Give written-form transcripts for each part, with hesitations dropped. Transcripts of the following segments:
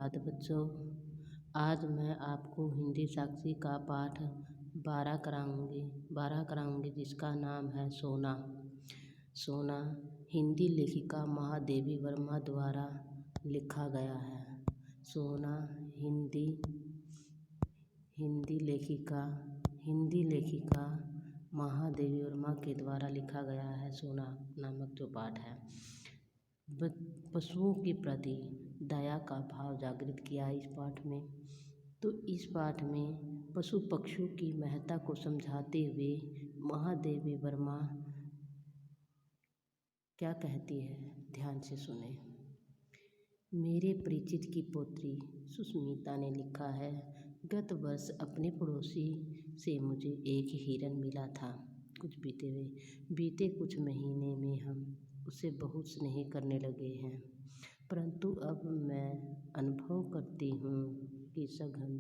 सुप्रभात बच्चों। आज मैं आपको हिंदी साक्षी का पाठ 12 कराऊंगी जिसका नाम है सोना। सोना हिंदी लेखिका महादेवी वर्मा द्वारा लिखा गया है। सोना हिंदी लेखिका महादेवी वर्मा के द्वारा लिखा गया है। सोना नामक जो पाठ है पशुओं के प्रति दया का भाव जागृत किया इस पाठ में। तो इस पाठ में पशु पक्षियों की महत्ता को समझाते हुए महादेवी वर्मा क्या कहती है, ध्यान से सुने। मेरे परिचित की पोत्री सुष्मिता ने लिखा है, गत वर्ष अपने पड़ोसी से मुझे एक हिरन मिला था। बीते कुछ महीने में हम उसे बहुत स्नेह करने लगे हैं, परंतु अब मैं अनुभव करती हूँ कि सघन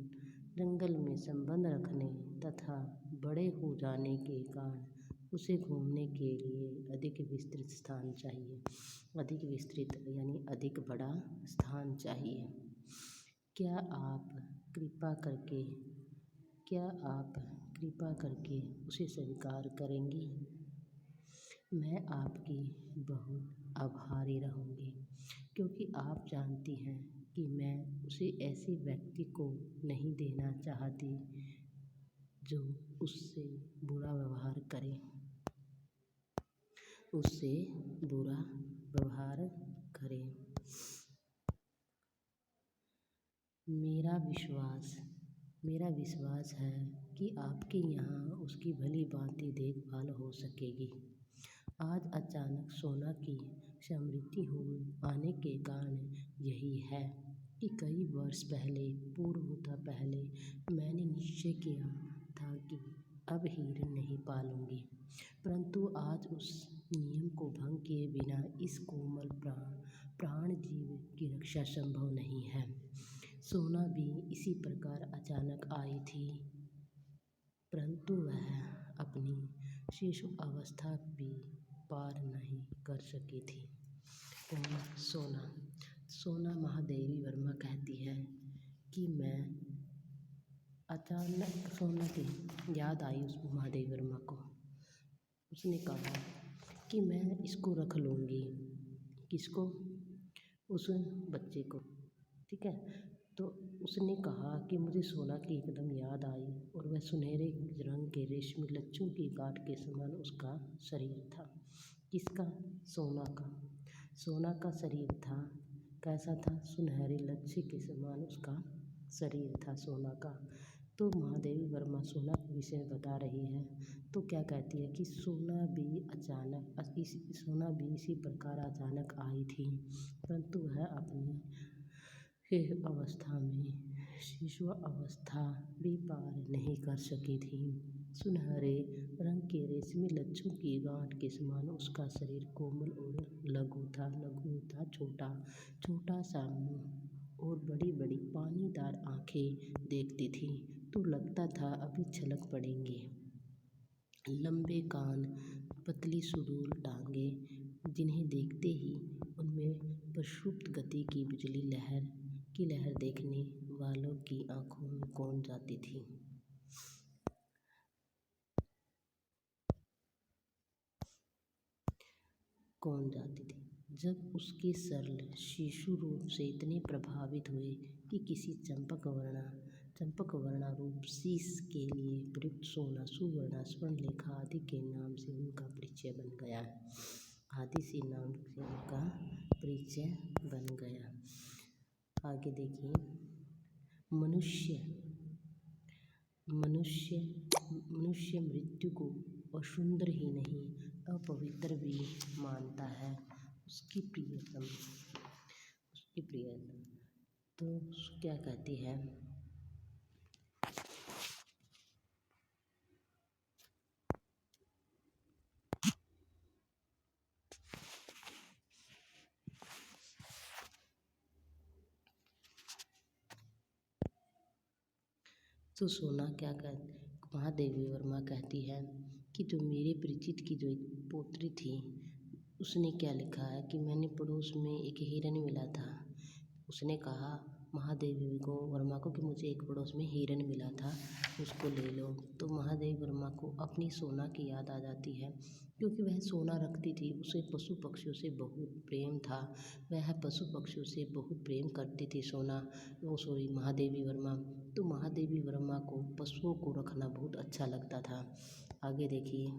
जंगल में संबंध रखने तथा बड़े हो जाने के कारण उसे घूमने के लिए अधिक विस्तृत स्थान चाहिए। अधिक विस्तृत यानी अधिक बड़ा स्थान चाहिए। क्या आप कृपा करके उसे स्वीकार करेंगी? मैं आपकी बहुत आभारी रहूँगी, क्योंकि आप जानती हैं कि मैं उसे ऐसे व्यक्ति को नहीं देना चाहती जो उससे बुरा व्यवहार करे। मेरा विश्वास है कि आपके यहाँ उसकी भली भांति देखभाल हो सकेगी। आज अचानक सोना की समृद्धि हो आने के कारण यही है कि कई वर्ष पहले मैंने निश्चय किया था कि अब हिरन नहीं पालूंगी, परंतु आज उस नियम को भंग किए बिना इस कोमल प्राण जीव की रक्षा संभव नहीं है। सोना भी इसी प्रकार अचानक आई थी, परंतु वह अपनी शिशु अवस्था भी पार नहीं कर सकी थी। सोना महादेवी वर्मा कहती है कि मैं अचानक सोना की याद आई उस महादेवी वर्मा को। उसने कहा कि मैं इसको रख लूँगी। किसको? उस बच्चे को। ठीक है। तो उसने कहा कि मुझे सोना की एकदम याद आई और वह सुनहरे रंग के रेशमी लच्छों की गांठ के समान उसका शरीर था। किसका? सोना का शरीर था। कैसा था? सुनहरे लच्छे के समान उसका शरीर था सोना का। तो महादेवी वर्मा सोना के विषय में बता रही है, तो क्या कहती है कि सोना भी इसी प्रकार अचानक आई थी, परंतु वह अपनी शिशु अवस्था भी पार नहीं कर सकी थी। सुनहरे रंग के रेशमी लच्छों की गांठ के समान उसका शरीर कोमल और लघु था। छोटा सा मुंह और बड़ी बड़ी पानीदार आंखें देखती थी तो लगता था अभी छलक पड़ेंगी। लंबे कान, पतली सुडौल टांगें, जिन्हें देखते ही उनमें प्रक्षुब्ध गति की बिजली लहर देखने वालों की आंखों में कौंध जाती थी। जब उसके सरल शिशु रूप से इतने प्रभावित हुए कि किसी चंपक वर्णा रूप शीश के लिए प्रयुक्त सोना, सुवर्णा, स्वर्णलेखा आदि के नाम से उनका परिचय बन गया। आगे देखिए। मनुष्य मृत्यु को असुंदर ही नहीं अपवित्र भी मानता है। उसकी प्रियतम तो क्या कहती है? तो महादेवी वर्मा कहती है कि जो मेरे परिचित की जो एक पोत्री थी, उसने क्या लिखा है कि मैंने पड़ोस में एक हिरन मिला था। उसने कहा महादेवी को वर्मा को कि मुझे एक पड़ोस में हिरन मिला था, उसको ले लो। तो महादेवी वर्मा को अपनी सोना की याद आ जाती है, क्योंकि वह सोना रखती थी। उसे पशु पक्षियों से बहुत प्रेम था, वह पशु पक्षियों से बहुत प्रेम करती थी सोना, वो सॉरी महादेवी वर्मा। तो महादेवी वर्मा को पशुओं को रखना बहुत अच्छा लगता था। आगे देखिए।